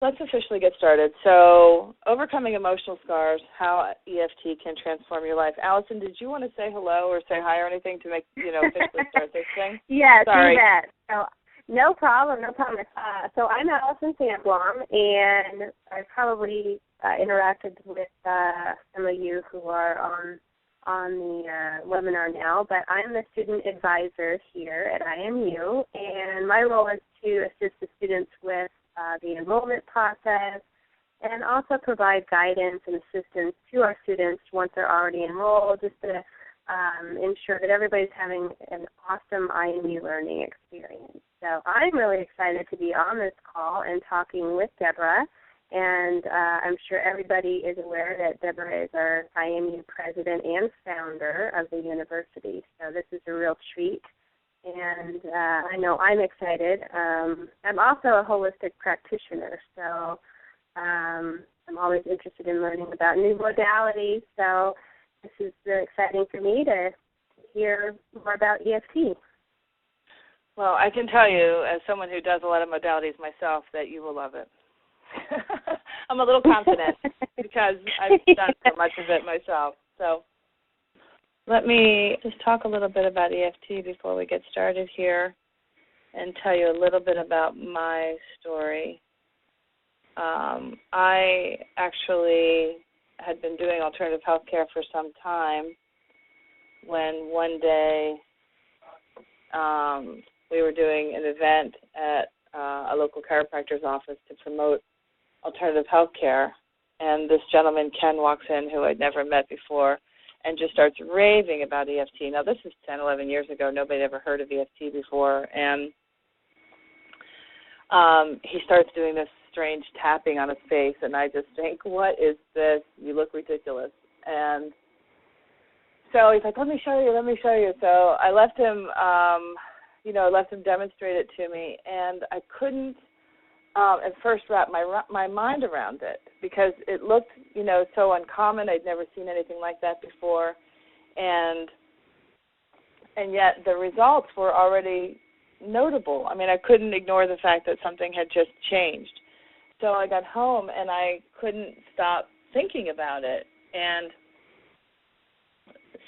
Let's officially get started. So, overcoming emotional scars, how EFT can transform your life. Allison, did you want to say hello or say hi or anything to make, officially start this thing? Yes, Sorry. do that. So, no problem. So I'm Allison Sandblom, and I probably interacted with some of you who are on the webinar now, but I'm the student advisor here at IMU, and my role is to assist the students with the enrollment process and also provide guidance and assistance to our students once they're already enrolled, just to ensure that everybody's having an awesome IMU learning experience. So I'm really excited to be on this call and talking with Deborah, and I'm sure everybody is aware that Deborah is our IMU president and founder of the university, so this is a real treat. And I know I'm excited. I'm also a holistic practitioner, so I'm always interested in learning about new modalities. So this is exciting for me to hear more about EFT. Well, I can tell you, as someone who does a lot of modalities myself, that you will love it. I'm a little confident because I've done so much of it myself. So let me just talk a little bit about EFT before we get started here and tell you a little bit about my story. I actually had been doing alternative health care for some time when one day we were doing an event at a local chiropractor's office to promote alternative health care, and this gentleman, Ken, walks in, who I'd never met before, and just starts raving about EFT. Now, this is 10, 11 years ago. Nobody had ever heard of EFT before. And he starts doing this strange tapping on his face, and I just think, what is this? You look ridiculous. And so he's like, let me show you. So I let him demonstrate it to me, and I couldn't at first wrap my mind around it because it looked, so uncommon. I'd never seen anything like that before, and yet the results were already notable. I mean, I couldn't ignore the fact that something had just changed. So I got home, and I couldn't stop thinking about it, and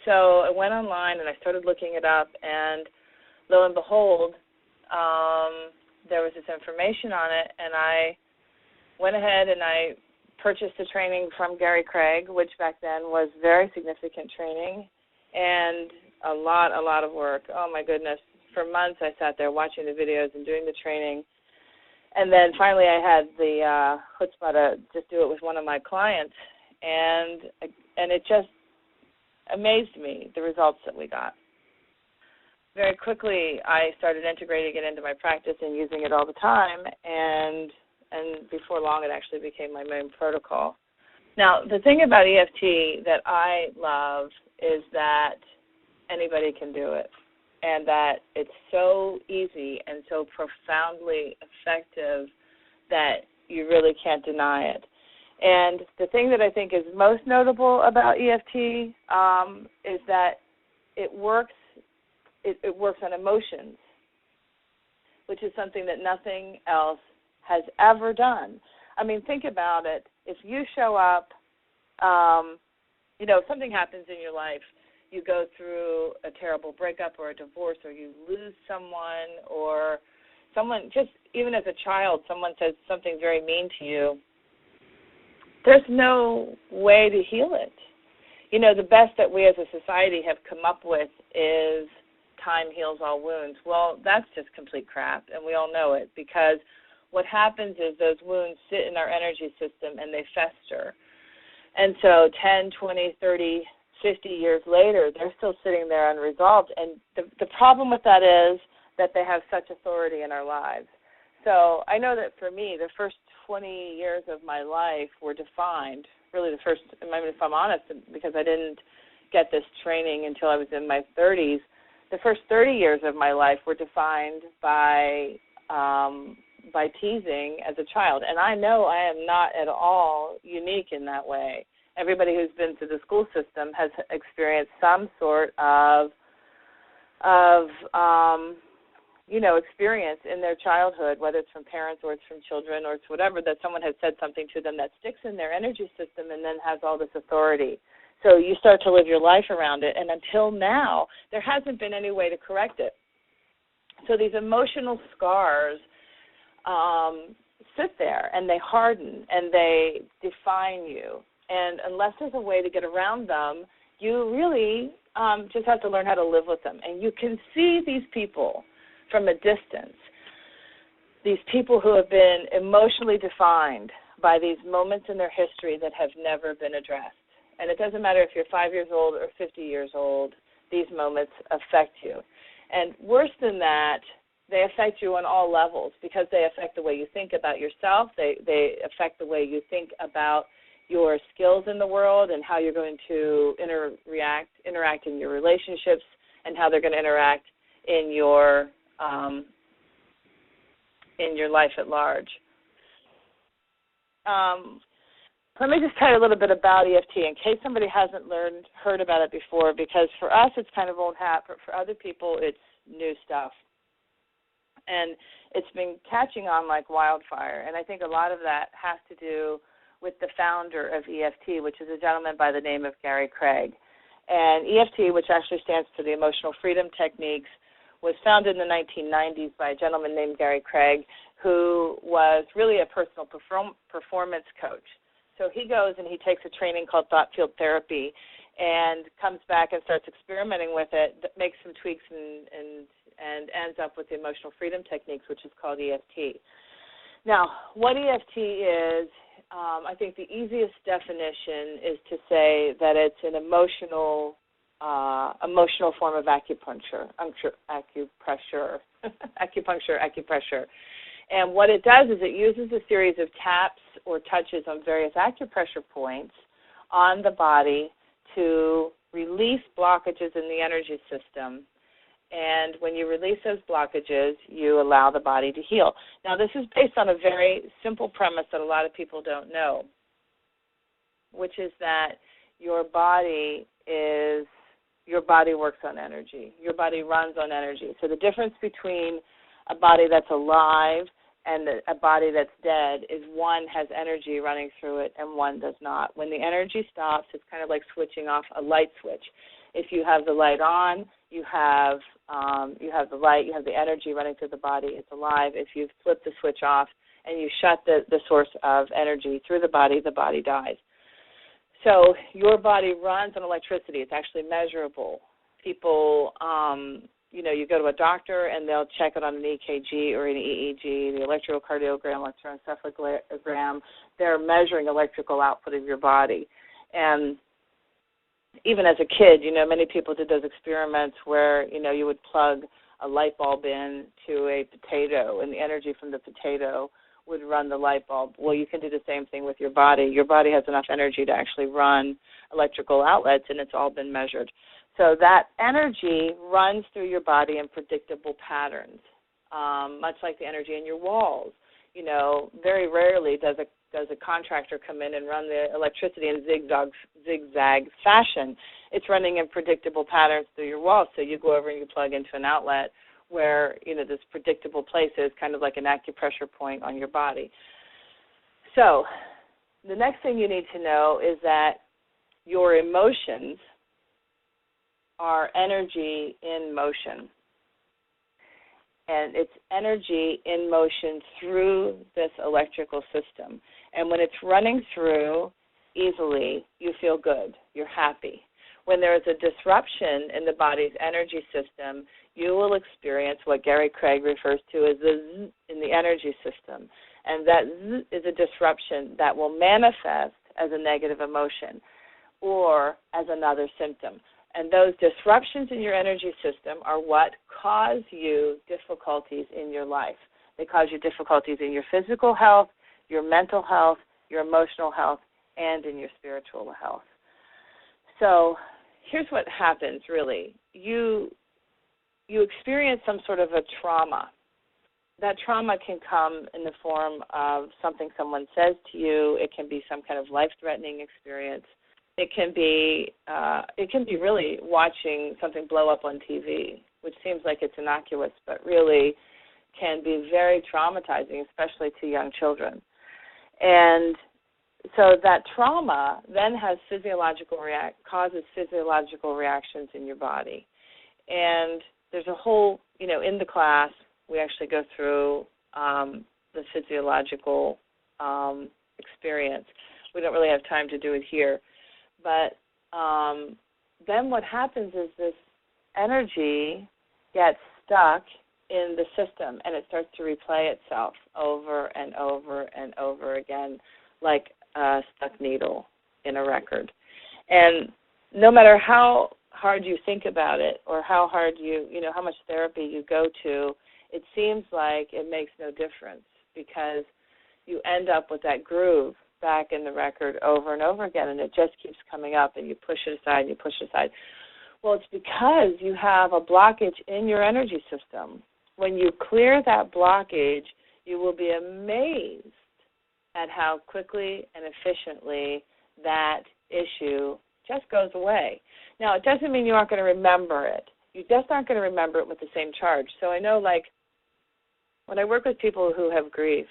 so I went online, and I started looking it up, and lo and behold, there was this information on it, and I went ahead and I purchased the training from Gary Craig, which back then was very significant training and a lot of work. Oh, my goodness. For months I sat there watching the videos and doing the training, and then finally I had the chutzpah to just do it with one of my clients, and it just amazed me, the results that we got. Very quickly, I started integrating it into my practice and using it all the time, and before long, it actually became my main protocol. Now, the thing about EFT that I love is that anybody can do it, and that it's so easy and so profoundly effective that you really can't deny it. And the thing that I think is most notable about EFT is that it works. It works on emotions, which is something that nothing else has ever done. I mean, think about it. If you show up, if something happens in your life, you go through a terrible breakup or a divorce, or you lose someone, or someone, just even as a child, someone says something very mean to you, there's no way to heal it. The best that we as a society have come up with is time heals all wounds. Well, that's just complete crap, and we all know it, because what happens is those wounds sit in our energy system and they fester. And so 10, 20, 30, 50 years later, they're still sitting there unresolved. And the problem with that is that they have such authority in our lives. So I know that for me, the first 20 years of my life were defined, really the first, I mean, if I'm honest, because I didn't get this training until I was in my 30s, the first 30 years of my life were defined by teasing as a child. And I know I am not at all unique in that way. Everybody who's been through the school system has experienced some sort of experience in their childhood, whether it's from parents or it's from children or it's whatever, that someone has said something to them that sticks in their energy system and then has all this authority. So you start to live your life around it, and until now, there hasn't been any way to correct it. So these emotional scars sit there, and they harden, and they define you. And unless there's a way to get around them, you really just have to learn how to live with them. And you can see these people from a distance, these people who have been emotionally defined by these moments in their history that have never been addressed. And it doesn't matter if you're 5 years old or 50 years old, these moments affect you. And worse than that, they affect you on all levels because they affect the way you think about yourself. They affect the way you think about your skills in the world and how you're going to interact in your relationships and how they're going to interact in your life at large. Let me just tell you a little bit about EFT in case somebody hasn't heard about it before, because for us it's kind of old hat, but for other people it's new stuff. And it's been catching on like wildfire, and I think a lot of that has to do with the founder of EFT, which is a gentleman by the name of Gary Craig. And EFT, which actually stands for the Emotional Freedom Techniques, was founded in the 1990s by a gentleman named Gary Craig, who was really a personal performance coach. So he goes and he takes a training called Thought Field Therapy and comes back and starts experimenting with it, makes some tweaks and ends up with the Emotional Freedom Techniques, which is called EFT. Now, what EFT is, I think the easiest definition is to say that it's an emotional form of acupuncture. Acupressure. And what it does is it uses a series of taps or touches on various acupressure points on the body to release blockages in the energy system. And when you release those blockages, you allow the body to heal. Now, this is based on a very simple premise that a lot of people don't know, which is that your body works on energy. Your body runs on energy. So the difference between a body that's alive and a body that's dead is one has energy running through it and one does not. When the energy stops, it's kind of like switching off a light switch. If you have the light on, you have the light, you have the energy running through the body, it's alive. If you flip the switch off and you shut the source of energy through the body dies. So your body runs on electricity. It's actually measurable. People, you go to a doctor and they'll check it on an EKG or an EEG, the electrocardiogram, electroencephalogram. They're measuring electrical output of your body. And even as a kid, many people did those experiments where, you would plug a light bulb in to a potato and the energy from the potato would run the light bulb. Well, you can do the same thing with your body. Your body has enough energy to actually run electrical outlets, and it's all been measured. So that energy runs through your body in predictable patterns, much like the energy in your walls. Very rarely does a contractor come in and run the electricity in zigzag fashion. It's running in predictable patterns through your walls. So you go over and you plug into an outlet where, this predictable place is kind of like an acupressure point on your body. So the next thing you need to know is that your emotions are energy in motion. And it's energy in motion through this electrical system. And when it's running through easily, you feel good. You're happy. When there is a disruption in the body's energy system, you will experience what Gary Craig refers to as the zzz in the energy system. And that zzz is a disruption that will manifest as a negative emotion or as another symptom. And those disruptions in your energy system are what cause you difficulties in your life. They cause you difficulties in your physical health, your mental health, your emotional health, and in your spiritual health. So here's what happens, really. You experience some sort of a trauma. That trauma can come in the form of something someone says to you. It can be some kind of life-threatening experience. It can be really watching something blow up on TV. which seems like it's innocuous, but really can be very traumatizing, especially to young children. And so that trauma then causes physiological reactions in your body. And there's a whole, in the class, we actually go through the physiological experience. We don't really have time to do it here. But then what happens is this energy gets stuck in the system, and it starts to replay itself over and over and over again, like a stuck needle in a record. And no matter how hard you think about it, or how hard how much therapy you go to, it seems like it makes no difference, because you end up with that groove back in the record over and over again, and it just keeps coming up, and you push it aside and you push it aside. Well, it's because you have a blockage in your energy system. When you clear that blockage, you will be amazed at how quickly and efficiently that issue just goes away. Now, it doesn't mean you aren't going to remember it. You just aren't going to remember it with the same charge. So I know, like, when I work with people who have grief,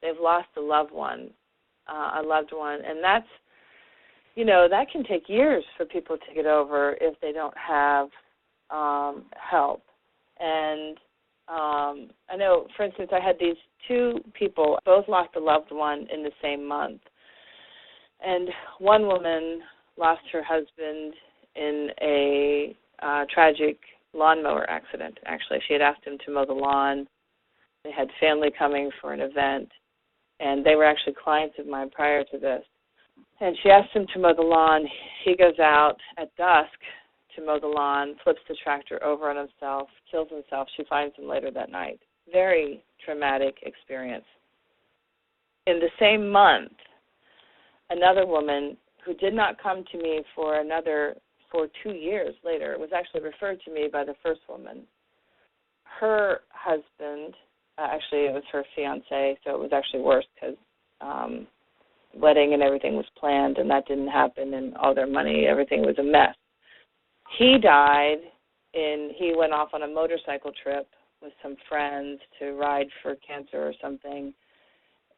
they've lost a loved one, and that's, that can take years for people to get over if they don't have help. And I know, for instance, I had these two people, both lost a loved one in the same month. And one woman lost her husband in a tragic lawnmower accident. Actually, she had asked him to mow the lawn. They had family coming for an event, and they were actually clients of mine prior to this. And she asked him to mow the lawn. He goes out at dusk to mow the lawn, flips the tractor over on himself, kills himself. She finds him later that night. Very traumatic experience. In the same month, another woman who did not come to me for 2 years later, was actually referred to me by the first woman. Her husband, actually it was her fiancé, so it was actually worse, because wedding and everything was planned, and that didn't happen, and all their money, everything was a mess. He died, he went off on a motorcycle trip with some friends to ride for cancer or something,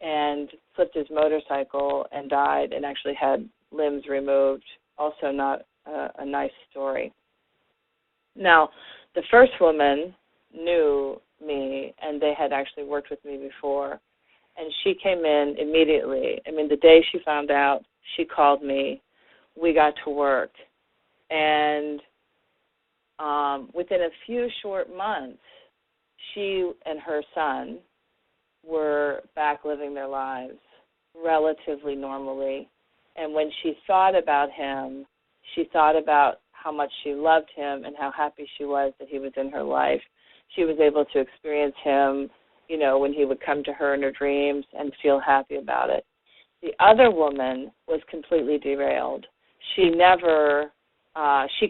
and flipped his motorcycle and died, and actually had limbs removed. Also not a nice story. Now, the first woman knew me, and they had actually worked with me before, and she came in immediately. I mean, the day she found out, she called me. We got to work, and within a few short months, she and her son were back living their lives relatively normally. And when she thought about him, she thought about how much she loved him and how happy she was that he was in her life. She was able to experience him, when he would come to her in her dreams, and feel happy about it. The other woman was completely derailed. She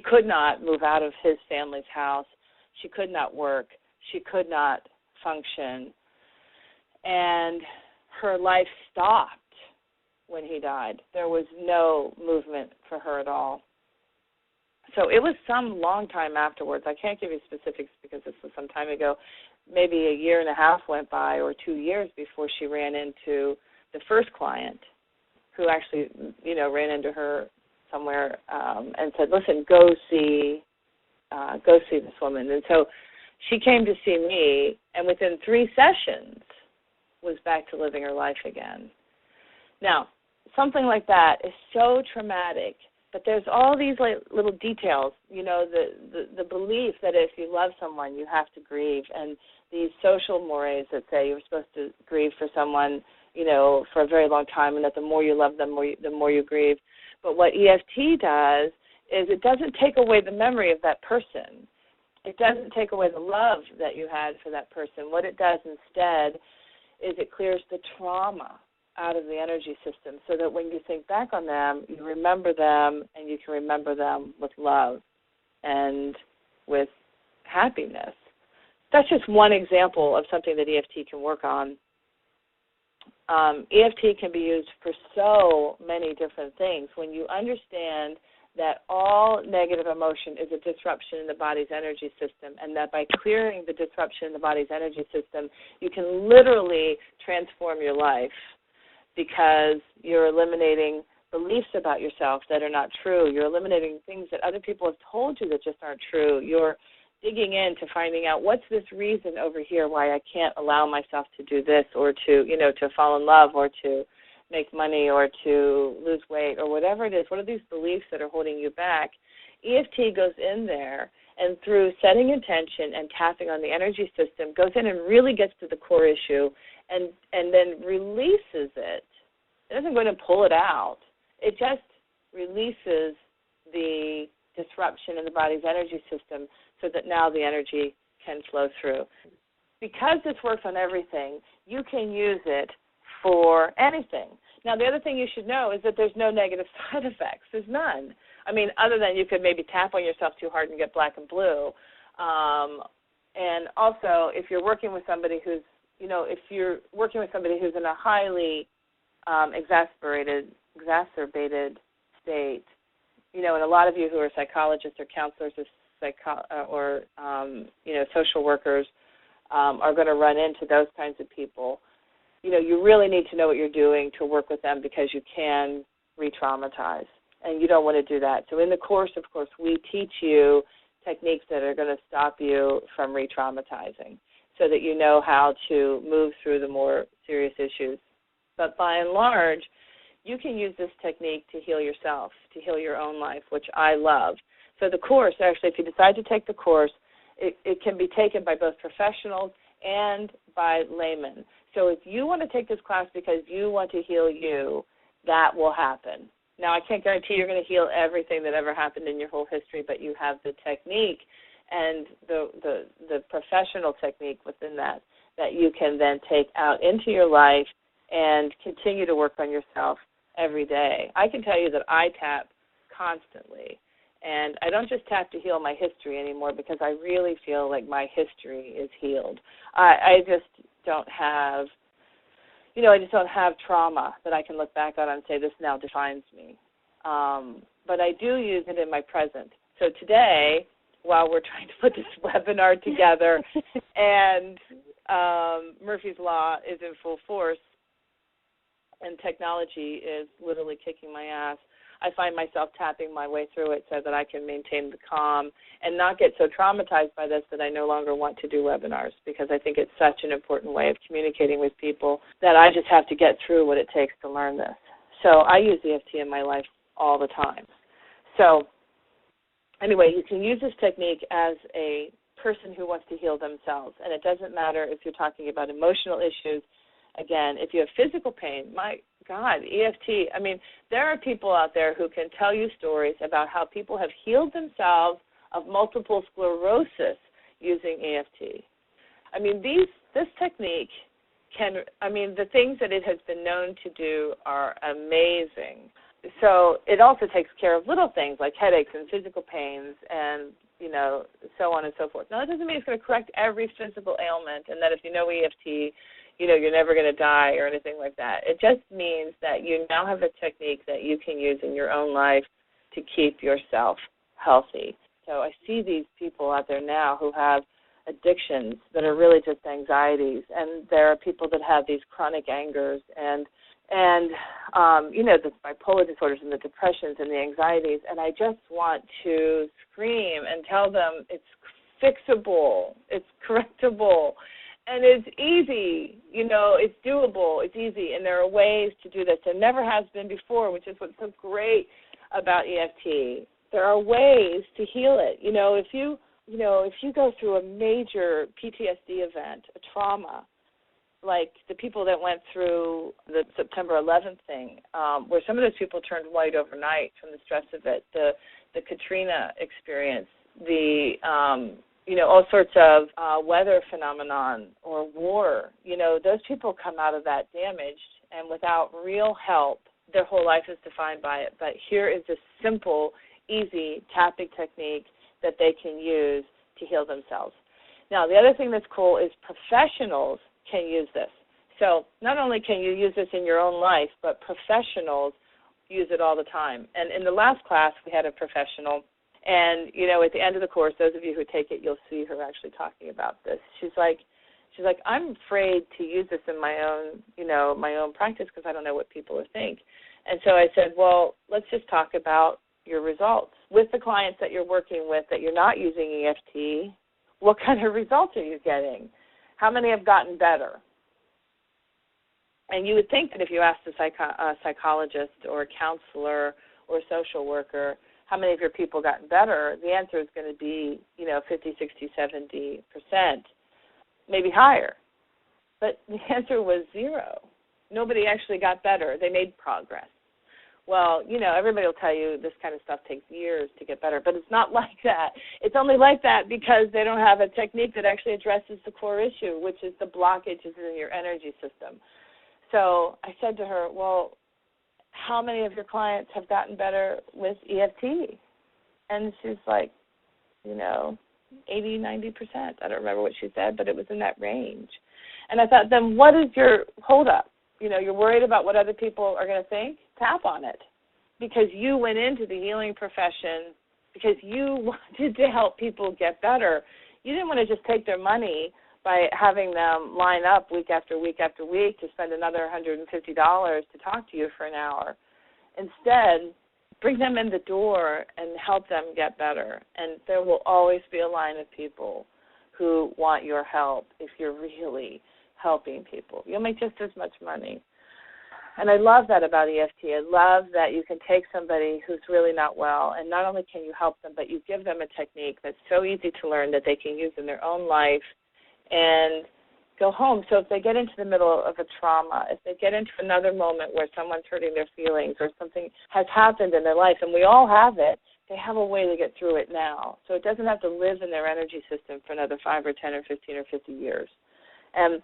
could not move out of his family's house. She could not work. She could not function. And her life stopped when he died. There was no movement for her at all. So it was some long time afterwards. I can't give you specifics because this was some time ago. Maybe a year and a half went by, or 2 years, before she ran into the first client, who actually, ran into her somewhere and said, "Listen, go see this woman." And so she came to see me, and within 3 sessions was back to living her life again. Now, something like that is so traumatic, but there's all these little details, the belief that if you love someone, you have to grieve, and these social mores that say you're supposed to grieve for someone, for a very long time, and that the more you love them, the more you grieve. But what EFT does is it doesn't take away the memory of that person. It doesn't take away the love that you had for that person. What it does instead is it clears the trauma out of the energy system, so that when you think back on them, you remember them, and you can remember them with love and with happiness. That's just one example of something that EFT can work on. EFT can be used for so many different things. When you understand that all negative emotion is a disruption in the body's energy system, and that by clearing the disruption in the body's energy system, you can literally transform your life because you're eliminating beliefs about yourself that are not true. You're eliminating things that other people have told you that just aren't true. You're digging into finding out what's this reason over here why I can't allow myself to do this or to, to fall in love or to make money or to lose weight or whatever it is. What are these beliefs that are holding you back? EFT goes in there and through setting intention and tapping on the energy system goes in and really gets to the core issue and then releases it. It doesn't go in and pull it out. It just releases the disruption in the body's energy system so that now the energy can flow through. Because this works on everything, you can use it for anything. Now, the other thing you should know is that there's no negative side effects. There's none. I mean, other than you could maybe tap on yourself too hard and get black and blue. And also, if you're working with somebody who's, if you're working with somebody who's in a highly exacerbated state, and a lot of you who are psychologists or counselors or social workers are going to run into those kinds of people. You really need to know what you're doing to work with them because you can re-traumatize, and you don't want to do that. So in the course, of course, we teach you techniques that are going to stop you from re-traumatizing so that you know how to move through the more serious issues. But by and large, you can use this technique to heal yourself, to heal your own life, which I love. So the course, actually, if you decide to take the course, it can be taken by both professionals and by laymen. So if you want to take this class because you want to heal you, that will happen. Now, I can't guarantee you're going to heal everything that ever happened in your whole history, but you have the technique and the professional technique within that you can then take out into your life and continue to work on yourself every day. I can tell you that I tap constantly. And I don't just tap to heal my history anymore because I really feel like my history is healed. I just don't have, trauma that I can look back on and say this now defines me. But I do use it in my present. So today, while we're trying to put this webinar together and Murphy's Law is in full force and technology is literally kicking my ass, I find myself tapping my way through it so that I can maintain the calm and not get so traumatized by this that I no longer want to do webinars because I think it's such an important way of communicating with people that I just have to get through what it takes to learn this. So I use EFT in my life all the time. So anyway, you can use this technique as a person who wants to heal themselves, and it doesn't matter if you're talking about emotional issues. Again, if you have physical pain, my God, EFT, there are people out there who can tell you stories about how people have healed themselves of multiple sclerosis using EFT. This technique the things that it has been known to do are amazing. So it also takes care of little things like headaches and physical pains and, so on and so forth. Now, that doesn't mean it's going to correct every physical ailment and that if you know EFT, you're never going to die or anything like that. It just means that you now have a technique that you can use in your own life to keep yourself healthy. So I see these people out there now who have addictions that are really just anxieties, and there are people that have these chronic angers and the bipolar disorders and the depressions and the anxieties, and I just want to scream and tell them it's fixable, it's correctable, and it's easy, it's doable, it's easy, and there are ways to do this. There never has been before, which is what's so great about EFT. There are ways to heal it. If you go through a major PTSD event, a trauma, like the people that went through the September 11th thing, where some of those people turned white overnight from the stress of it, the Katrina experience, the all sorts of weather phenomenon or war, those people come out of that damaged, and without real help, their whole life is defined by it. But here is a simple, easy tapping technique that they can use to heal themselves. Now, the other thing that's cool is professionals can use this. So not only can you use this in your own life, but professionals use it all the time. And in the last class, we had a professional, and, at the end of the course, those of you who take it, you'll see her actually talking about this. She's like, I'm afraid to use this in my own practice because I don't know what people will think. And so I said, well, let's just talk about your results. With the clients that you're working with that you're not using EFT, what kind of results are you getting? How many have gotten better? And you would think that if you asked a psychologist or a counselor or a social worker, how many of your people gotten better, the answer is going to be, 50, 60, 70%, maybe higher. But the answer was 0. Nobody actually got better. They made progress. Well, everybody will tell you this kind of stuff takes years to get better, but it's not like that. It's only like that because they don't have a technique that actually addresses the core issue, which is the blockages in your energy system. So I said to her, well, how many of your clients have gotten better with EFT? And she's like, 80, 90%. I don't remember what she said, but it was in that range. And I thought, then what is your holdup? You're worried about what other people are going to think? Tap on it. Because you went into the healing profession because you wanted to help people get better. You didn't want to just take their money by having them line up week after week after week to spend another $150 to talk to you for an hour. Instead, bring them in the door and help them get better. And there will always be a line of people who want your help if you're really helping people. You'll make just as much money. And I love that about EFT. I love that you can take somebody who's really not well, and not only can you help them, but you give them a technique that's so easy to learn that they can use in their own life and go home. So if they get into the middle of a trauma, if they get into another moment where someone's hurting their feelings or something has happened in their life, and we all have it, they have a way to get through it now. So it doesn't have to live in their energy system for another 5 or 10 or 15 or 50 years. And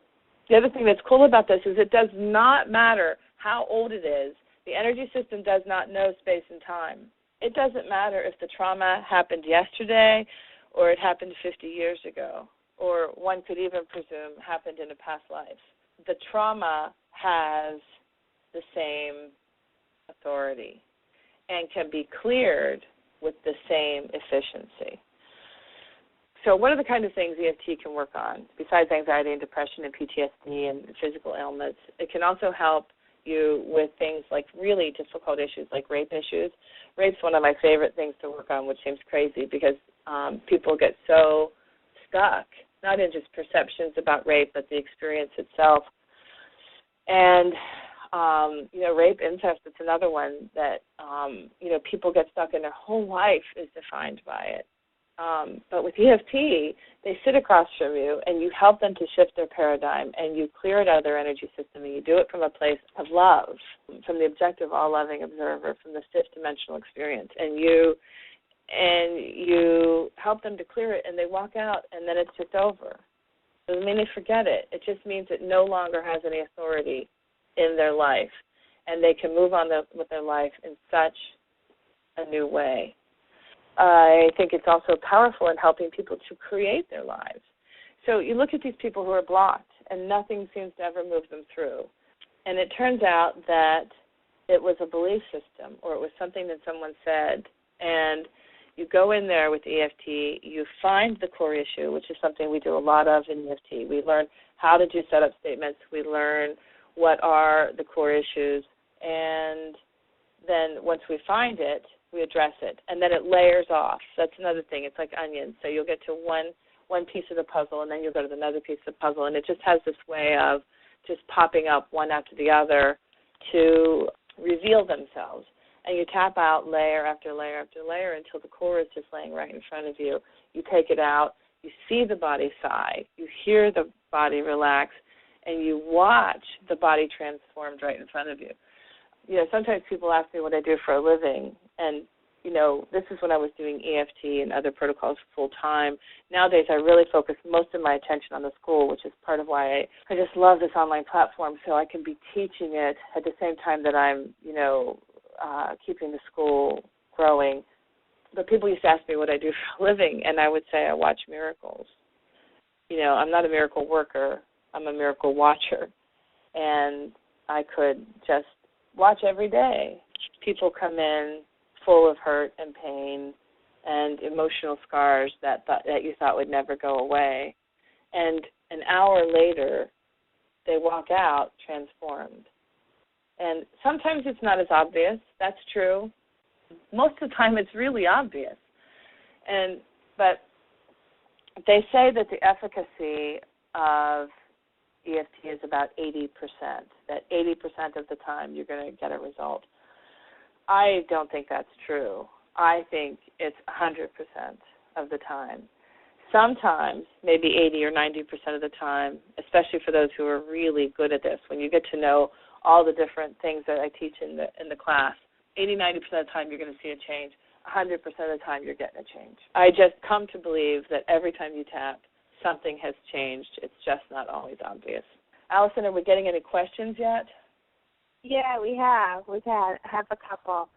the other thing that's cool about this is it does not matter how old it is. The energy system does not know space and time. It doesn't matter if the trauma happened yesterday or it happened 50 years ago, or one could even presume happened in a past life. The trauma has the same authority and can be cleared with the same efficiency. So what are the kind of things EFT can work on? Besides anxiety and depression and PTSD and physical ailments, it can also help you with things like really difficult issues like rape issues. Rape's one of my favorite things to work on, which seems crazy because people get so stuck, not in just perceptions about rape, but the experience itself. And, rape, incest, it's another one that, people get stuck and their whole life is defined by it. But with EFT, they sit across from you and you help them to shift their paradigm and you clear it out of their energy system and you do it from a place of love, from the objective, all-loving observer, from the fifth dimensional experience. And you help them to clear it and they walk out and then it's just over. It doesn't mean they forget it. It just means it no longer has any authority in their life and they can move on with their life in such a new way. I think it's also powerful in helping people to create their lives. So you look at these people who are blocked and nothing seems to ever move them through. And it turns out that it was a belief system or it was something that someone said. And you go in there with EFT, you find the core issue, which is something we do a lot of in EFT. We learn how to do setup statements. We learn what are the core issues. And then once we find it, we address it, and then it layers off. That's another thing. It's like onions. So you'll get to one piece of the puzzle, and then you'll go to another piece of the puzzle, and it just has this way of just popping up one after the other to reveal themselves. And you tap out layer after layer after layer until the core is just laying right in front of you. You take it out. You see the body sigh. You hear the body relax, and you watch the body transformed right in front of you. Sometimes people ask me what I do for a living, and, this is when I was doing EFT and other protocols full-time. Nowadays, I really focus most of my attention on the school, which is part of why I just love this online platform, so I can be teaching it at the same time that I'm, keeping the school growing. But people used to ask me what I do for a living, and I would say I watch miracles. I'm not a miracle worker. I'm a miracle watcher, and I could just watch every day people come in full of hurt and pain and emotional scars that you thought would never go away. And an hour later, they walk out transformed. And sometimes it's not as obvious. That's true. Most of the time it's really obvious. But they say that the efficacy of EFT is about 80%, that 80% of the time you're going to get a result. I don't think that's true. I think it's 100% of the time. Sometimes, maybe 80 or 90% of the time, especially for those who are really good at this, when you get to know all the different things that I teach in the class, 80, 90% of the time you're going to see a change. 100% of the time you're getting a change. I just come to believe that every time you tap, something has changed. It's just not always obvious. Allison, are we getting any questions yet? Yeah, we have. We have a couple.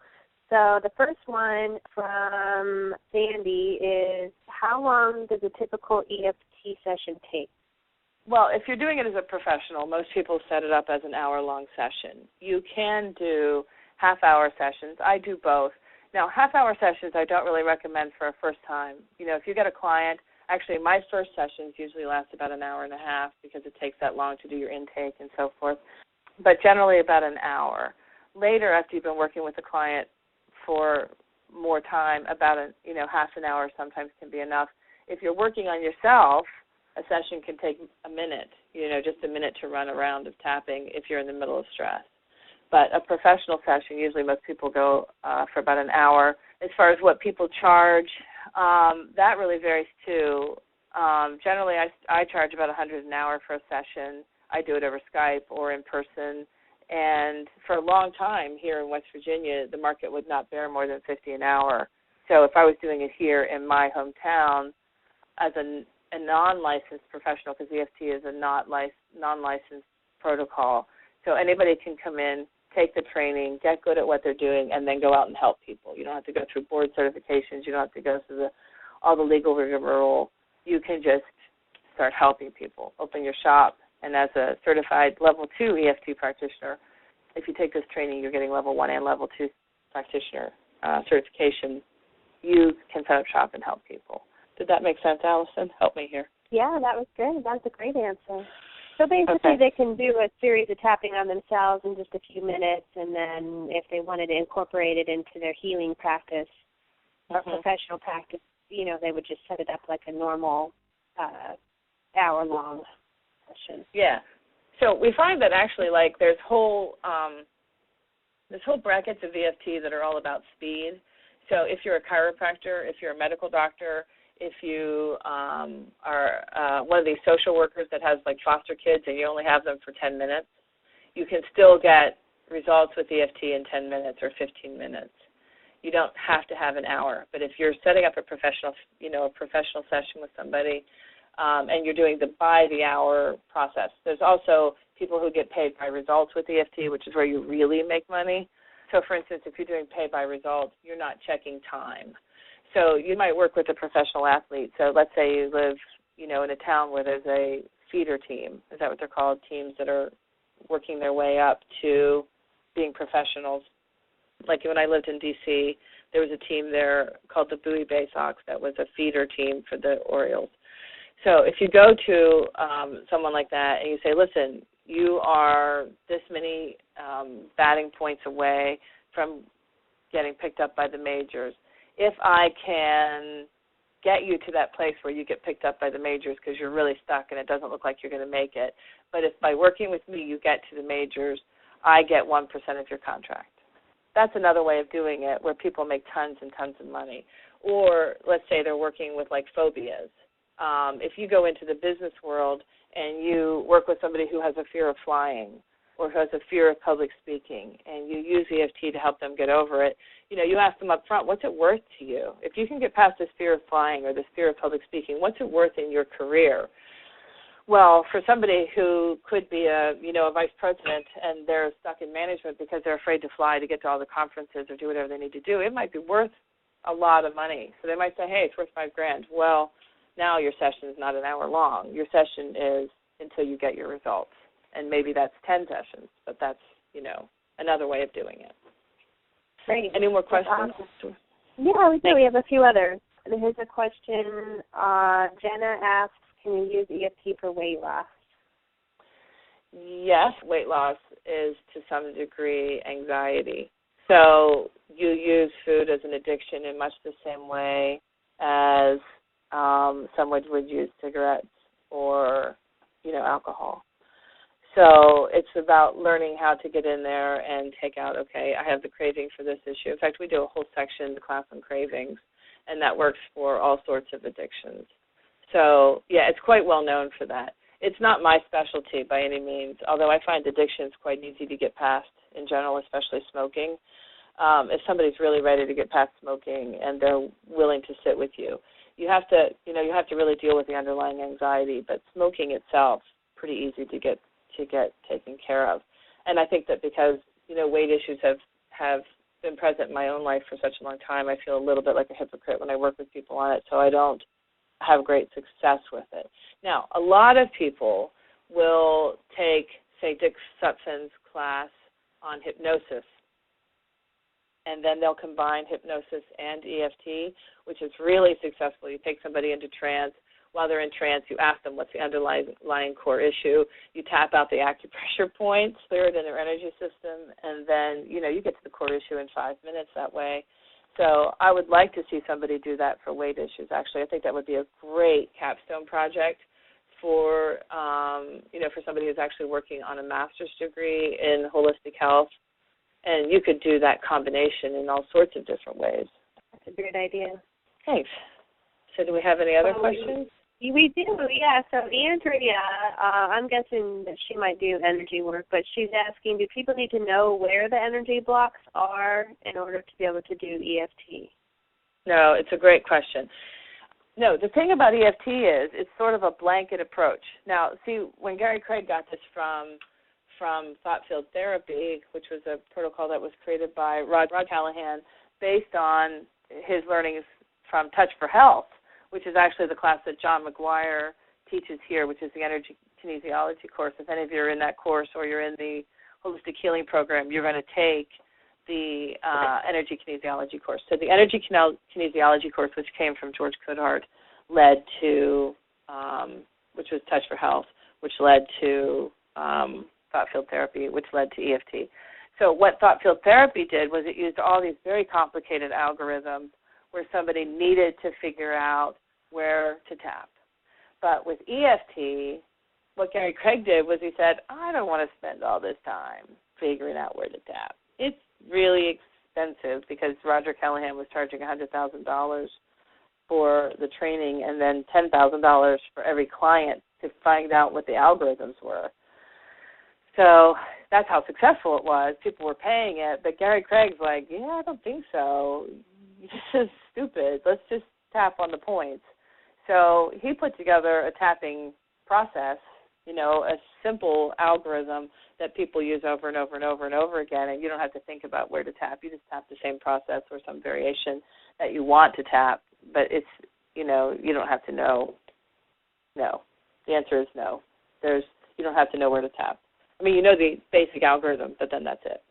So the first one from Sandy is, how long does a typical EFT session take? Well, if you're doing it as a professional, most people set it up as an hour-long session. You can do half-hour sessions. I do both. Now, half-hour sessions I don't really recommend for a first time. You know, if you get a client, actually my first sessions usually last about an hour and a half because it takes that long to do your intake and so forth, but generally about an hour. Later, after you've been working with the client for more time, about half an hour sometimes can be enough. If you're working on yourself, a session can take a minute, just a minute to run around of tapping if you're in the middle of stress. But a professional session, usually most people go for about an hour. As far as what people charge, that really varies too. Generally, I charge about $100 an hour for a session. I do it over Skype or in person. And for a long time here in West Virginia, the market would not bear more than $50 an hour. So if I was doing it here in my hometown as a non-licensed professional, because EFT is a non-licensed protocol, so anybody can come in, take the training, get good at what they're doing, and then go out and help people. You don't have to go through board certifications. You don't have to go through all the legal rigmarole. You can just start helping people, open your shop. And as a certified level 2 EFT practitioner, if you take this training, you're getting level 1 and level 2 practitioner certification. You can set up shop and help people. Did that make sense, Allison? Help me here. Yeah, that was good. That was a great answer. So basically they can do a series of tapping on themselves in just a few minutes, and then if they wanted to incorporate it into their healing practice or professional practice, they would just set it up like a normal hour-long session. Yeah. So we find that actually, there's whole brackets of EFT that are all about speed. So if you're a chiropractor, if you're a medical doctor, if you are one of these social workers that has foster kids and you only have them for 10 minutes, you can still get results with EFT in 10 minutes or 15 minutes. You don't have to have an hour. But if you're setting up a professional session with somebody and you're doing the by the hour process, there's also people who get paid by results with EFT, which is where you really make money. So, for instance, if you're doing pay by results, you're not checking time. So you might work with a professional athlete. So let's say you live, in a town where there's a feeder team. Is that what they're called? Teams that are working their way up to being professionals. Like when I lived in D.C., there was a team there called the Bowie Bay Sox that was a feeder team for the Orioles. So if you go to someone like that and you say, listen, you are this many batting points away from getting picked up by the majors. If I can get you to that place where you get picked up by the majors because you're really stuck and it doesn't look like you're going to make it, but if by working with me you get to the majors, I get 1% of your contract. That's another way of doing it where people make tons and tons of money. Or let's say they're working with phobias. If you go into the business world and you work with somebody who has a fear of flying or who has a fear of public speaking, and you use EFT to help them get over it, you ask them up front, what's it worth to you? If you can get past this fear of flying or this fear of public speaking, what's it worth in your career? Well, for somebody who could be a vice president and they're stuck in management because they're afraid to fly to get to all the conferences or do whatever they need to do, it might be worth a lot of money. So they might say, hey, it's worth $5,000. Well, now your session is not an hour long. Your session is until you get your results. And maybe that's 10 sessions, but that's, another way of doing it. Great. Any more questions? Awesome. Yeah, we do. We have a few others. Here's a question. Jenna asks, can you use EFT for weight loss? Yes, weight loss is to some degree anxiety. So you use food as an addiction in much the same way as someone would use cigarettes or, alcohol. So it's about learning how to get in there and take out, okay, I have the craving for this issue. In fact, we do a whole section, the class on cravings, and that works for all sorts of addictions. So, yeah, it's quite well known for that. It's not my specialty by any means, although I find addictions quite easy to get past in general, especially smoking. If somebody's really ready to get past smoking and they're willing to sit with you, you have to really deal with the underlying anxiety, but smoking itself pretty easy to get taken care of. And I think that because, weight issues have been present in my own life for such a long time, I feel a little bit like a hypocrite when I work with people on it, so I don't have great success with it. Now, a lot of people will take, say, Dick Sutphen's class on hypnosis, and then they'll combine hypnosis and EFT, which is really successful. You take somebody into trance. While they're in trance, you ask them what's the underlying core issue. You tap out the acupressure points, clear it in their energy system, and then, you get to the core issue in 5 minutes that way. So I would like to see somebody do that for weight issues, actually. I think that would be a great capstone project for, for somebody who's actually working on a master's degree in holistic health. And you could do that combination in all sorts of different ways. That's a great idea. Thanks. So do we have any other questions? We do, yeah. So Andrea, I'm guessing that she might do energy work, but she's asking, do people need to know where the energy blocks are in order to be able to do EFT? No, it's a great question. No, the thing about EFT is it's sort of a blanket approach. Now, see, when Gary Craig got this from thought field therapy, which was a protocol that was created by Rod Callahan based on his learnings from Touch for Health, which is actually the class that John McGuire teaches here, which is the energy kinesiology course. If any of you are in that course or you're in the holistic healing program, you're going to take the energy kinesiology course. So the energy kinesiology course, which came from George Coudard, led to, which was Touch for Health, which led to thought field therapy, which led to EFT. So what thought field therapy did was it used all these very complicated algorithms where somebody needed to figure out where to tap. But with EFT, what Gary Craig did was he said, I don't want to spend all this time figuring out where to tap. It's really expensive because Roger Callahan was charging $100,000 for the training and then $10,000 for every client to find out what the algorithms were. So that's how successful it was. People were paying it, but Gary Craig's like, yeah, I don't think so. This is stupid. Let's just tap on the points. So he put together a tapping process, a simple algorithm that people use over and over and over and over again, and you don't have to think about where to tap. You just tap the same process or some variation that you want to tap, but it's, you don't have to know. No. The answer is no. You don't have to know where to tap. I mean, you know the basic algorithm, but then that's it.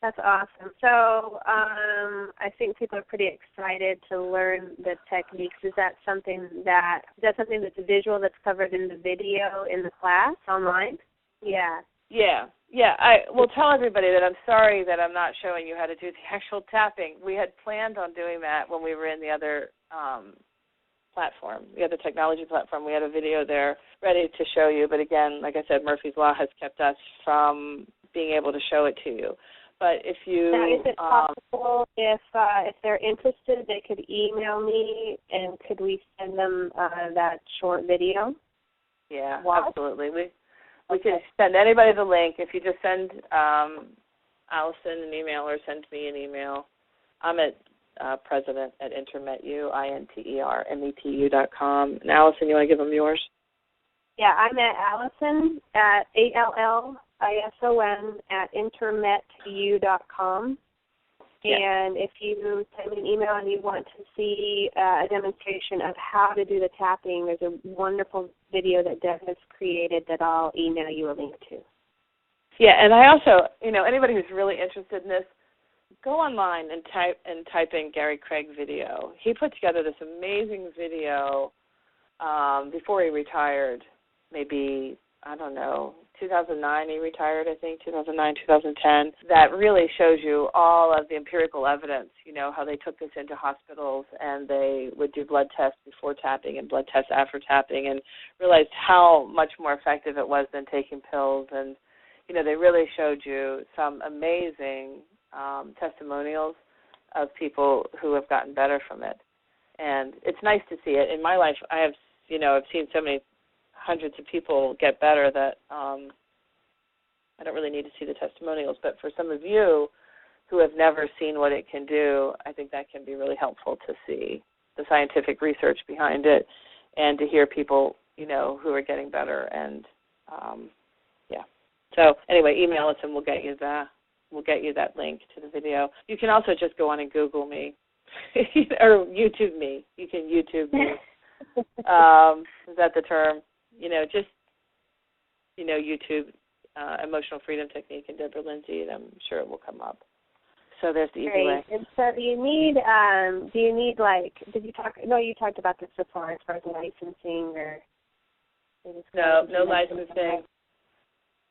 That's awesome. So I think people are pretty excited to learn the techniques. Is that something that's a visual that's covered in the video in the class online? Yeah. Yeah. I will tell everybody that I'm sorry that I'm not showing you how to do the actual tapping. We had planned on doing that when we were in the other platform, the other technology platform. We had a video there ready to show you, but again, like I said, Murphy's Law has kept us from being able to show it to you. But if you... Now, is it possible if they're interested, they could email me, and could we send them that short video? Yeah, absolutely. We can send anybody the link. If you just send Allison an email or send me an email. I'm at president at intermetu, intermetu.com. And Allison, you want to give them yours? Yeah, I'm at Allison at ALLISON@intermetu.com. Yeah. And if you send me an email and you want to see a demonstration of how to do the tapping, there's a wonderful video that Deb has created that I'll email you a link to. Yeah, and I also, anybody who's really interested in this, go online and type in Gary Craig video. He put together this amazing video before he retired, maybe, I don't know, 2009 he retired, I think, 2009, 2010, that really shows you all of the empirical evidence, how they took this into hospitals and they would do blood tests before tapping and blood tests after tapping and realized how much more effective it was than taking pills. And, they really showed you some amazing testimonials of people who have gotten better from it. And it's nice to see it. In my life, I've seen so many hundreds of people get better that I don't really need to see the testimonials. But for some of you who have never seen what it can do, I think that can be really helpful to see the scientific research behind it and to hear people, who are getting better. And, So anyway, email us and we'll get you that link to the video. You can also just go on and Google me or YouTube me. You can YouTube me. Is that the term? YouTube Emotional Freedom Technique and Deborah Lindsay, and I'm sure it will come up. So there's the easy way. And so do you need you talked about this before as far as licensing or? No licensing.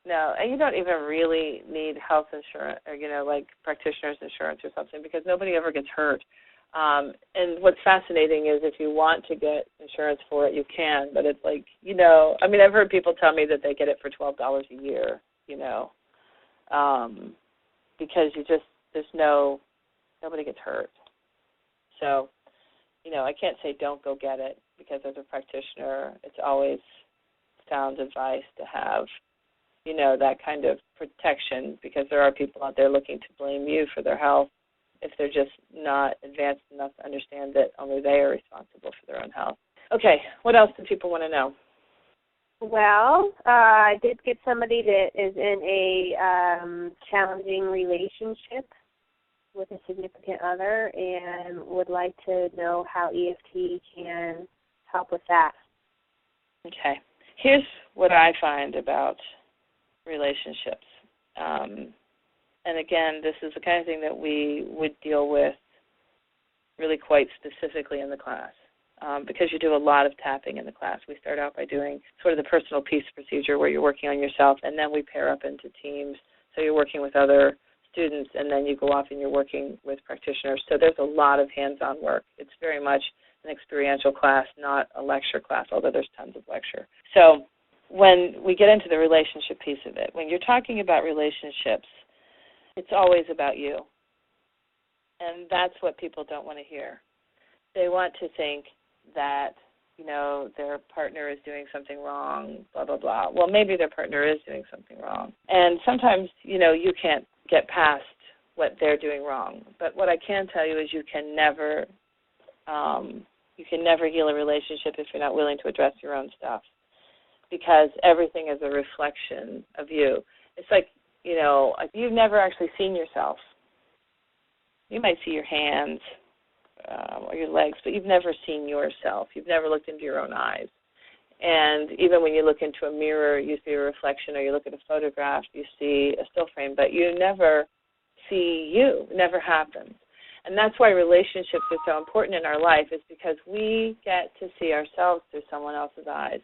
No, and you don't even really need health insurance or, like practitioner's insurance or something because nobody ever gets hurt. And what's fascinating is if you want to get insurance for it, you can, but it's like, I've heard people tell me that they get it for $12 a year, because nobody gets hurt. So, I can't say don't go get it because as a practitioner, it's always sound advice to have, that kind of protection because there are people out there looking to blame you for their health if they're just not advanced enough to understand that only they are responsible for their own health. Okay, what else do people want to know? Well, I did get somebody that is in a challenging relationship with a significant other and would like to know how EFT can help with that. Okay. Here's what I find about relationships. And again, this is the kind of thing that we would deal with really quite specifically in the class because you do a lot of tapping in the class. We start out by doing sort of the personal peace procedure where you're working on yourself, and then we pair up into teams. So you're working with other students, and then you go off and you're working with practitioners. So there's a lot of hands-on work. It's very much an experiential class, not a lecture class, although there's tons of lecture. So when we get into the relationship piece of it, when you're talking about relationships, it's always about you. And that's what people don't want to hear. They want to think that, their partner is doing something wrong, blah, blah, blah. Well, maybe their partner is doing something wrong. And sometimes, you can't get past what they're doing wrong. But what I can tell you is you can never heal a relationship if you're not willing to address your own stuff. Because everything is a reflection of you. It's like, you've never actually seen yourself. You might see your hands or your legs, but you've never seen yourself. You've never looked into your own eyes. And even when you look into a mirror, you see a reflection, or you look at a photograph, you see a still frame, but you never see you. It never happens. And that's why relationships are so important in our life, is because we get to see ourselves through someone else's eyes.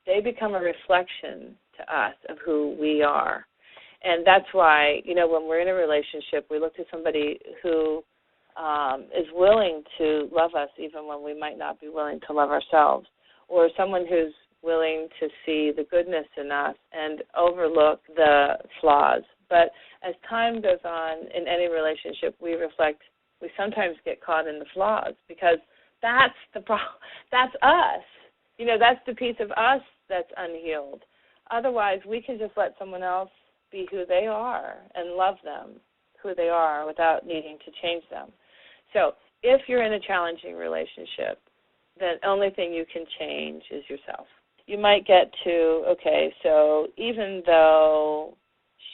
They become a reflection to us of who we are. And that's why, when we're in a relationship, we look to somebody who is willing to love us even when we might not be willing to love ourselves, or someone who's willing to see the goodness in us and overlook the flaws. But as time goes on in any relationship, we sometimes get caught in the flaws because that's the problem. That's us. That's the piece of us that's unhealed. Otherwise, we can just let someone else be who they are and love them who they are without needing to change them. So if you're in a challenging relationship, the only thing you can change is yourself. You might get to, okay, so even though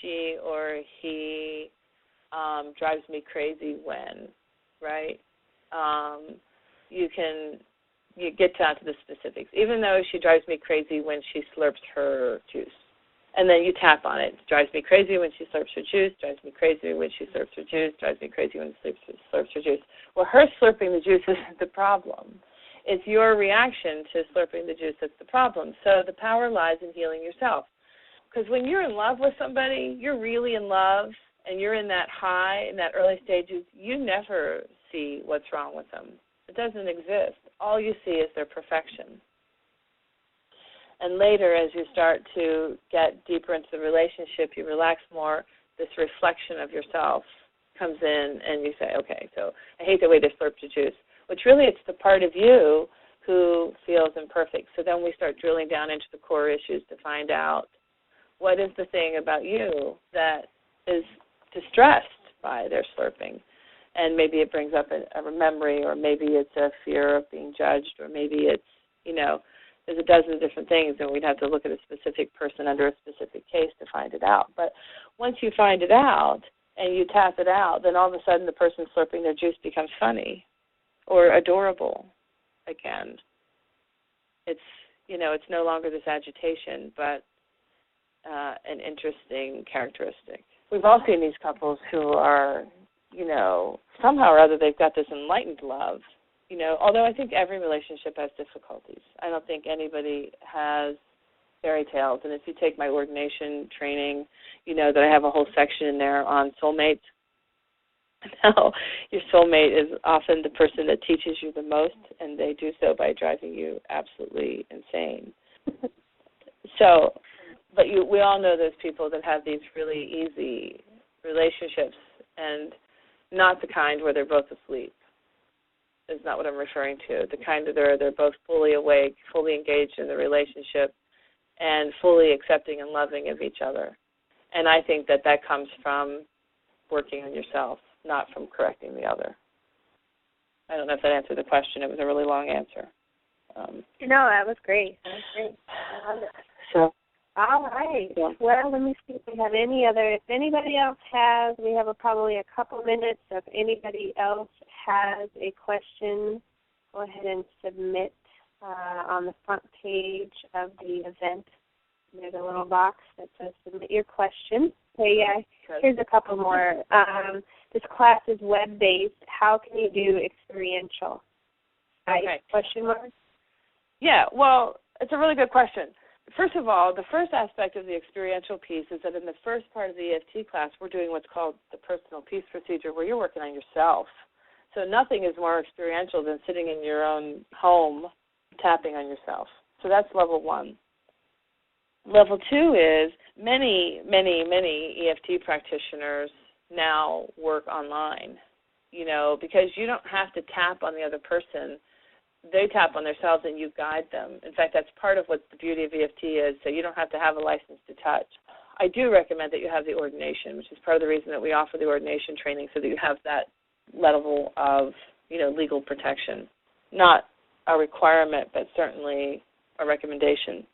she or he drives me crazy when, right? You get down to the specifics. Even though she drives me crazy when she slurps her juice. And then you tap on it. It drives me crazy when she slurps her juice, drives me crazy when she slurps her juice, drives me crazy when she slurps her juice. Well, her slurping the juice isn't the problem. It's your reaction to slurping the juice that's the problem. So the power lies in healing yourself. Because when you're in love with somebody, you're really in love, and you're in that high, in that early stages, you never see what's wrong with them. It doesn't exist. All you see is their perfection. And later, as you start to get deeper into the relationship, you relax more, this reflection of yourself comes in, and you say, okay, so I hate the way they slurped the juice, which really it's the part of you who feels imperfect. So then we start drilling down into the core issues to find out what is the thing about you that is distressed by their slurping. And maybe it brings up a memory, or maybe it's a fear of being judged, or maybe it's, there's a dozen different things, and we'd have to look at a specific person under a specific case to find it out. But once you find it out and you tap it out, then all of a sudden the person slurping their juice becomes funny or adorable again. It's, it's no longer this agitation, but an interesting characteristic. We've all seen these couples who are, somehow or other they've got this enlightened love, although I think every relationship has difficulties. I don't think anybody has fairy tales. And if you take my ordination training, you know that I have a whole section in there on soulmates. Now, your soulmate is often the person that teaches you the most, and they do so by driving you absolutely insane. But we all know those people that have these really easy relationships, and not the kind where they're both asleep. Is not what I'm referring to. The kind that they're both fully awake, fully engaged in the relationship, and fully accepting and loving of each other. And I think that comes from working on yourself, not from correcting the other. I don't know if that answered the question. It was a really long answer. That was great. I love it. So. All right. Yeah. Well, let me see if we have any other. If anybody else has, we have probably a couple minutes. If anybody else has a question, go ahead and submit on the front page of the event. There's a little box that says submit your question. Okay, here's a couple more. This class is web-based. How can you do experiential? Okay. Question mark? Yeah, well, it's a really good question. First of all, the first aspect of the experiential piece is that in the first part of the EFT class, we're doing what's called the personal peace procedure, where you're working on yourself. So nothing is more experiential than sitting in your own home tapping on yourself. So that's level one. Level two is many EFT practitioners now work online, because you don't have to tap on the other person. They tap on themselves and you guide them. In fact, that's part of what the beauty of EFT is, so you don't have to have a license to touch. I do recommend that you have the ordination, which is part of the reason that we offer the ordination training, so that you have that level of, legal protection. Not a requirement, but certainly a recommendation.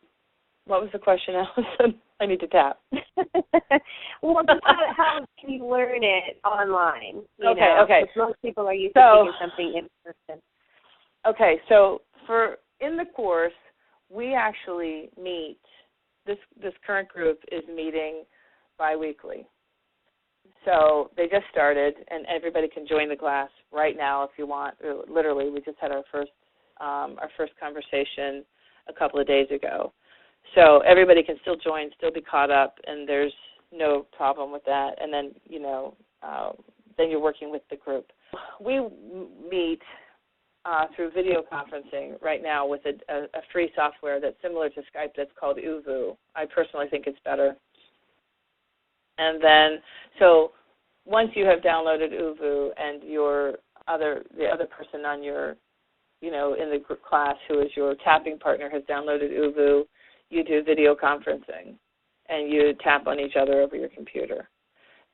What was the question, Allison? I need to tap. Well, how can you learn it online? Okay. Most people are used to taking something in person. Okay, so in the course, we actually meet, this current group is meeting biweekly. So they just started, and everybody can join the class right now if you want. Literally, we just had our first conversation a couple of days ago. So everybody can still join, still be caught up, and there's no problem with that. And then, then you're working with the group. We meet through video conferencing right now with a free software that's similar to Skype that's called Uvu. I personally think it's better. And then, so once you have downloaded Uvu and the other person on your, in the group class who is your tapping partner has downloaded Uvu, you do video conferencing and you tap on each other over your computer.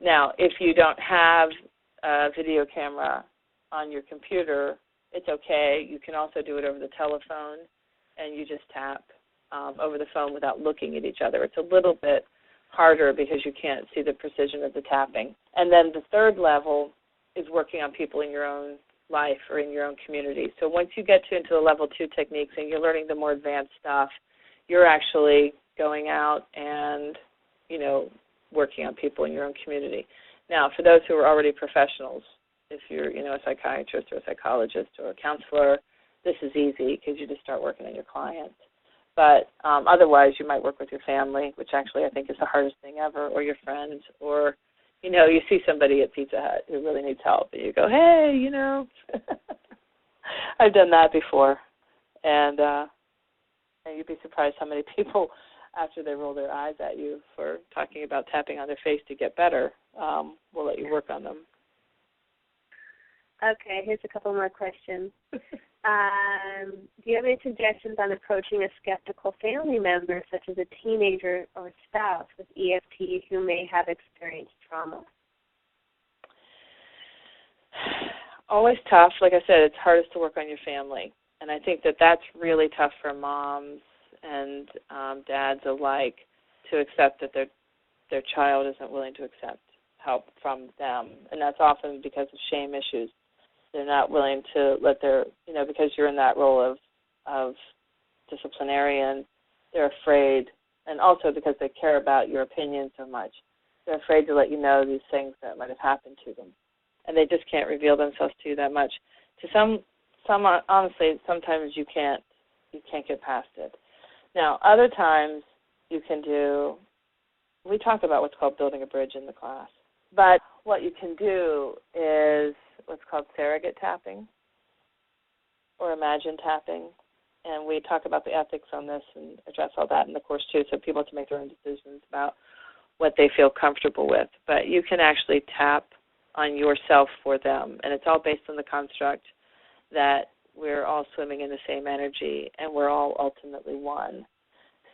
Now, if you don't have a video camera on your computer, it's okay. You can also do it over the telephone, and you just tap over the phone without looking at each other. It's a little bit harder because you can't see the precision of the tapping. And then the third level is working on people in your own life or in your own community. So once you get into the level 2 techniques and you're learning the more advanced stuff, you're actually going out and working on people in your own community. Now, for those who are already professionals, if you're, a psychiatrist or a psychologist or a counselor, this is easy because you just start working on your clients. But otherwise, you might work with your family, which actually I think is the hardest thing ever, or your friends, or, you see somebody at Pizza Hut who really needs help, and you go, hey, I've done that before. And you'd be surprised how many people, after they roll their eyes at you for talking about tapping on their face to get better, will let you work on them. Okay, here's a couple more questions. Do you have any suggestions on approaching a skeptical family member, such as a teenager or spouse, with EFT who may have experienced trauma? Always tough. Like I said, it's hardest to work on your family. And I think that that's really tough for moms and dads alike to accept that their child isn't willing to accept help from them. And that's often because of shame issues. They're not willing to let because you're in that role of disciplinarian, they're afraid, and also because they care about your opinion so much, they're afraid to let you know these things that might have happened to them. And they just can't reveal themselves to you that much. To some honestly, sometimes you can't get past it. Now, other times we talk about what's called building a bridge in the class. But what you can do is what's called surrogate tapping or imagine tapping. And we talk about the ethics on this and address all that in the course too, so people have to make their own decisions about what they feel comfortable with. But you can actually tap on yourself for them. And it's all based on the construct that we're all swimming in the same energy and we're all ultimately one.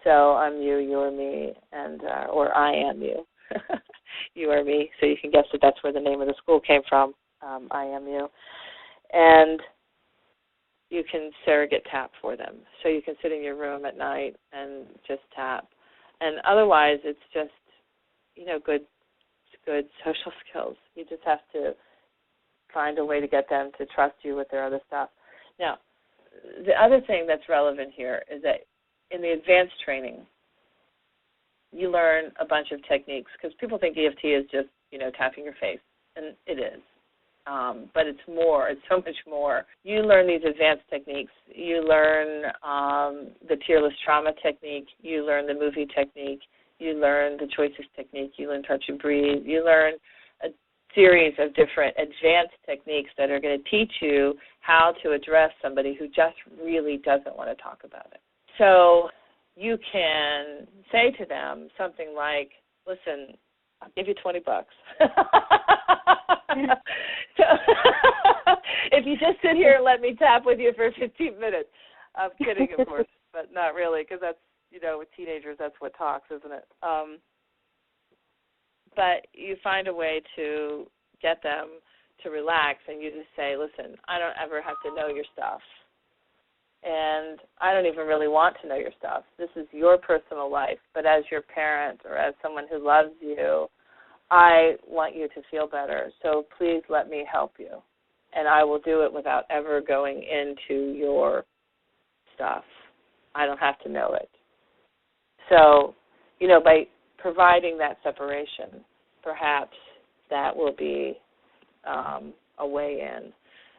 So I'm you, you're me, and or I am you. You are me. So you can guess that that's where the name of the school came from. I am you. And you can surrogate tap for them. So you can sit in your room at night and just tap. And otherwise it's just, good social skills. You just have to find a way to get them to trust you with their other stuff. Now, the other thing that's relevant here is that in the advanced training, you learn a bunch of techniques because people think EFT is just, tapping your face, and it is. But it's more. It's so much more. You learn these advanced techniques. You learn the tearless trauma technique. You learn the movie technique. You learn the choices technique. You learn touch and breathe. You learn a series of different advanced techniques that are going to teach you how to address somebody who just really doesn't want to talk about it. So you can say to them something like, listen, I'll give you $20. So, if you just sit here and let me tap with you for 15 minutes. I'm kidding, of course, but not really, because that's, with teenagers, that's what talks, isn't it? But you find a way to get them to relax, and you just say, listen, I don't ever have to know your stuff. And I don't even really want to know your stuff. This is your personal life. But as your parent or as someone who loves you, I want you to feel better. So please let me help you. And I will do it without ever going into your stuff. I don't have to know it. So, by providing that separation, perhaps that will be a way in.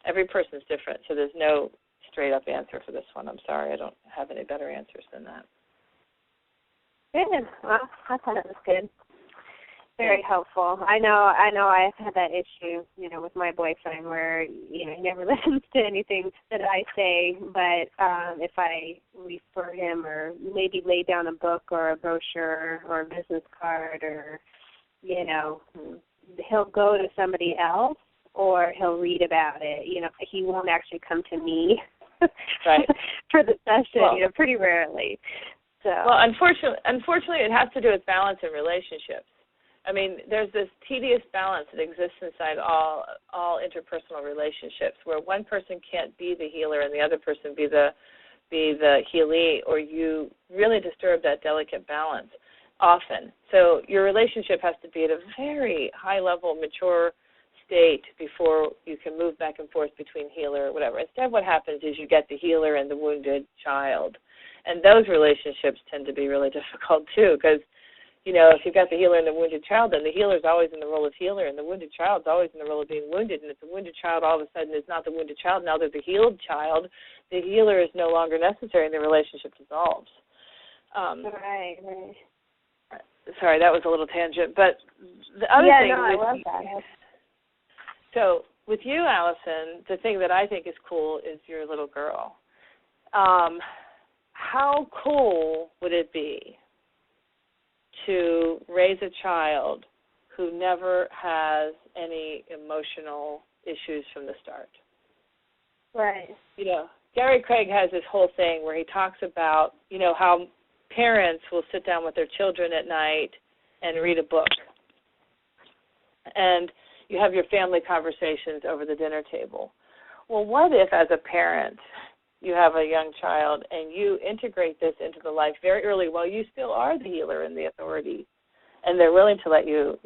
Every person's different, so there's no straight-up answer for this one. I'm sorry, I don't have any better answers than that. Good. Well, I thought it was good. Very helpful. I know I've had that issue, with my boyfriend where, he never listens to anything that I say, but if I refer him or maybe lay down a book or a brochure or a business card or, he'll go to somebody else or he'll read about it. He won't actually come to me right. for the session, pretty rarely. So. Well, unfortunately, it has to do with balance in relationships. I mean, there's this tedious balance that exists inside all interpersonal relationships where one person can't be the healer and the other person be the healee, or you really disturb that delicate balance often. So your relationship has to be at a very high level, mature state before you can move back and forth between healer or whatever. Instead, what happens is you get the healer and the wounded child. And those relationships tend to be really difficult, too, because If you've got the healer and the wounded child, then the healer's always in the role of healer, and the wounded child's always in the role of being wounded. And if the wounded child all of a sudden is not the wounded child, now they're the healed child, the healer is no longer necessary, and the relationship dissolves. Right. Sorry, that was a little tangent. But the other thing I love that. So with you, Allison, the thing that I think is cool is your little girl. How cool would it be to raise a child who never has any emotional issues from the start? Right. Gary Craig has this whole thing where he talks about, how parents will sit down with their children at night and read a book. And you have your family conversations over the dinner table. Well, what if as a parent you have a young child and you integrate this into the life very early while you still are the healer and the authority, and they're willing to let you,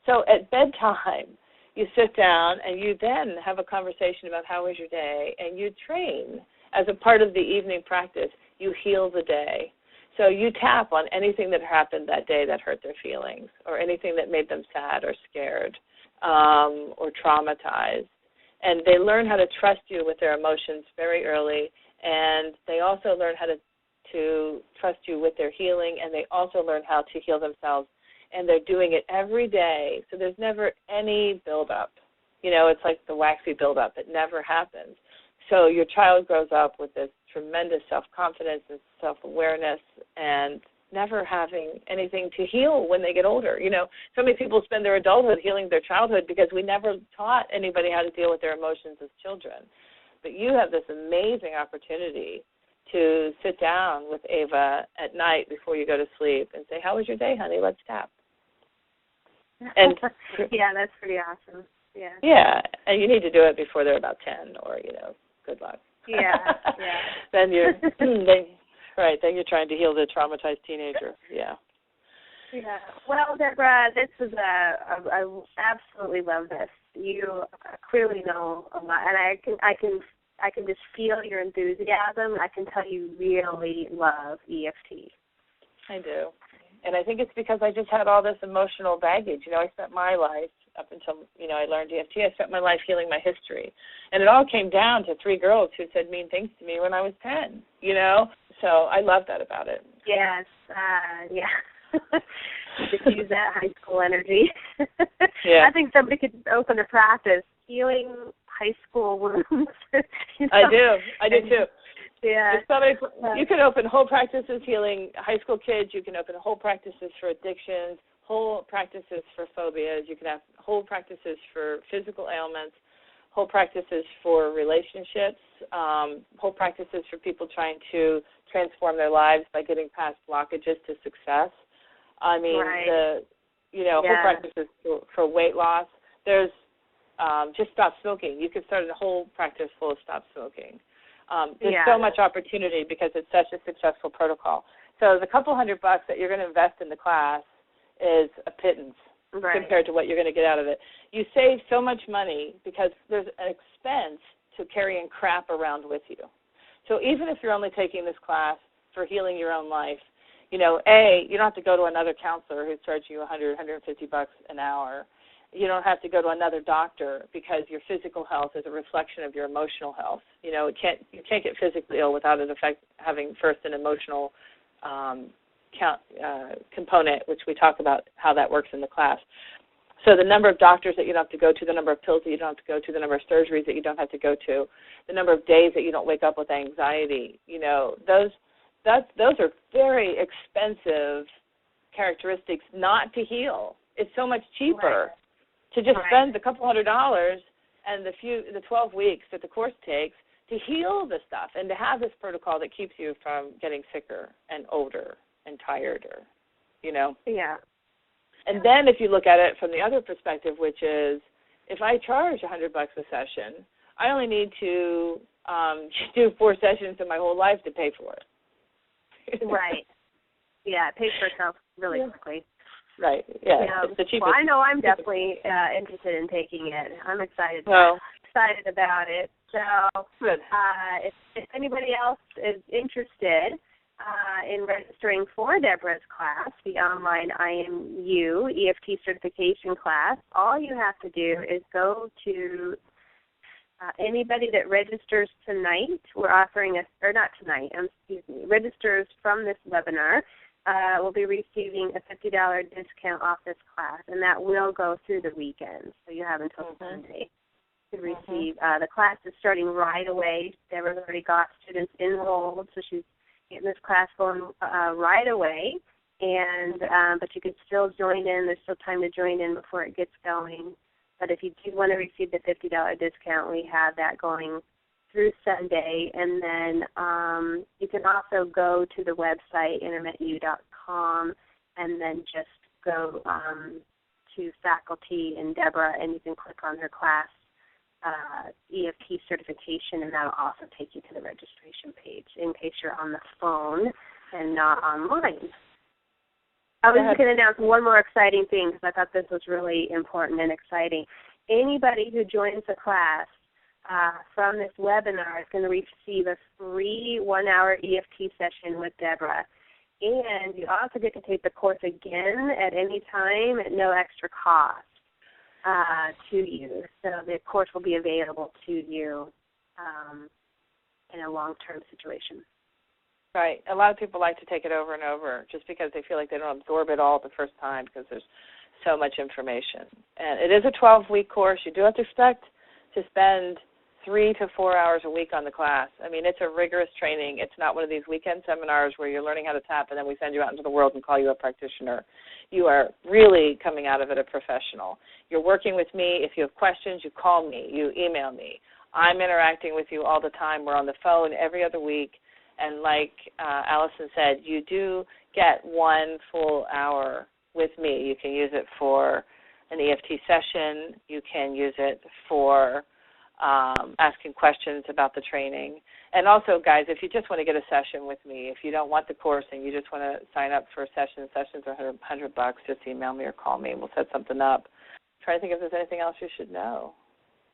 So at bedtime, you sit down and you then have a conversation about how was your day, and you train as a part of the evening practice. You heal the day. So you tap on anything that happened that day that hurt their feelings, or anything that made them sad or scared or traumatized. And they learn how to trust you with their emotions very early, and they also learn how to trust you with their healing, and they also learn how to heal themselves. And they're doing it every day, so there's never any buildup. It's like the waxy buildup. It never happens. So your child grows up with this tremendous self-confidence and self-awareness, and never having anything to heal when they get older. So many people spend their adulthood healing their childhood because we never taught anybody how to deal with their emotions as children. But you have this amazing opportunity to sit down with Ava at night before you go to sleep and say, how was your day, honey? Let's tap. And yeah, that's pretty awesome. Yeah. Yeah, and you need to do it before they're about 10, or good luck. Yeah. Then you're then you're trying to heal the traumatized teenager. Yeah. Yeah. Well, Deborah, this was I absolutely love this. You clearly know a lot, and I can just feel your enthusiasm. I can tell you really love EFT. I do. And I think it's because I just had all this emotional baggage. I spent my life, up until, I learned EFT, I spent my life healing my history. And it all came down to 3 girls who said mean things to me when I was 10, So I love that about it. Yes, yeah. Just use that high school energy. Yeah. I think somebody could open a practice, healing high school wounds. I do too. Yeah. You can open whole practices healing high school kids. You can open whole practices for addictions, whole practices for phobias. You can have whole practices for physical ailments, whole practices for relationships, whole practices for people trying to transform their lives by getting past blockages to success. I mean, right. Whole practices for weight loss. There's just stop smoking. You could start a whole practice full of stop smoking. There's so much opportunity because it's such a successful protocol. So the couple $100 that you're going to invest in the class is a pittance compared to what you're going to get out of it. You save so much money because there's an expense to carrying crap around with you. So even if you're only taking this class for healing your own life, you don't have to go to another counselor who's charging you $150 an hour. You don't have to go to another doctor because your physical health is a reflection of your emotional health. You can't get physically ill without it having first an emotional component, which we talk about how that works in the class. So the number of doctors that you don't have to go to, the number of pills that you don't have to go to, the number of surgeries that you don't have to go to, the number of days that you don't wake up with anxiety, those are very expensive characteristics not to heal. It's so much cheaper to just spend a couple $100 and the 12 weeks that the course takes to heal the stuff and to have this protocol that keeps you from getting sicker and older and tireder, Yeah. And then if you look at it from the other perspective, which is if I charge $100 a session, I only need to do 4 sessions in my whole life to pay for it. Right. Yeah, it pays for itself really quickly. Right, yeah. It's the cheapest. Well, I know I'm definitely interested in taking it. I'm excited about it. So good. If anybody else is interested, in registering for Deborah's class, the online I Am You EFT certification class, all you have to do is go to anybody that registers tonight. We're offering registers from this webinar will be receiving a $50 discount off this class, and that will go through the weekend. So you have until Sunday to receive. The class is starting right away. Deborah's already got students enrolled, so she's getting this class going right away. And but you can still join in. There's still time to join in before it gets going. But if you do want to receive the $50 discount, we have that going through Sunday. And then you can also go to the website, intermetu.com, and then just go to faculty and Deborah, and you can click on her class, EFT certification, and that will also take you to the registration page in case you're on the phone and not online. I was just going to announce one more exciting thing because I thought this was really important and exciting. Anybody who joins the class from this webinar is going to receive a free 1-hour EFT session with Deborah. And you also get to take the course again at any time at no extra cost to you. So the course will be available to you in a long-term situation. Right. A lot of people like to take it over and over just because they feel like they don't absorb it all the first time because there's so much information. And it is a 12-week course. You do have to expect to spend 3 to 4 hours a week on the class. I mean, it's a rigorous training. It's not one of these weekend seminars where you're learning how to tap and then we send you out into the world and call you a practitioner. You are really coming out of it a professional. You're working with me. If you have questions, you call me. You email me. I'm interacting with you all the time. We're on the phone every other week. And like Allison said, you do get 1 full hour with me. You can use it for an EFT session. You can use it for asking questions about the training. And also, guys, if you just want to get a session with me, if you don't want the course and you just want to sign up for a session, sessions are $100, just email me or call me and we'll set something up. I'm trying to think if there's anything else you should know.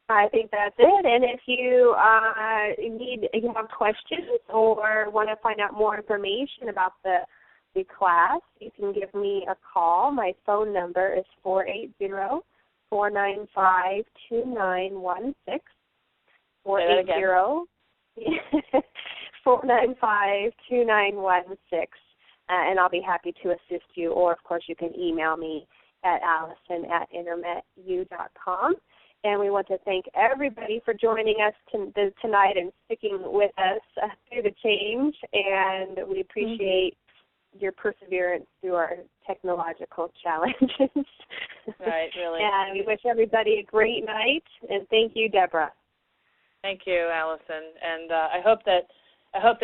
I think that's it. And if you you have questions or want to find out more information about the class, you can give me a call. My phone number is 480-495-2916. 480-495-2916. And I'll be happy to assist you. Or, of course, you can email me at allison@intermetu.com. And we want to thank everybody for joining us tonight and sticking with us through the change. And we appreciate your perseverance through our technological challenges. Right, really. And we wish everybody a great night. And thank you, Deborah. Thank you, Allison. And I hope that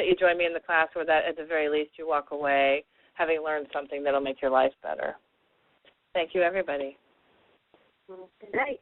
you join me in the class, or that at the very least you walk away having learned something that will make your life better. Thank you, everybody. Good night.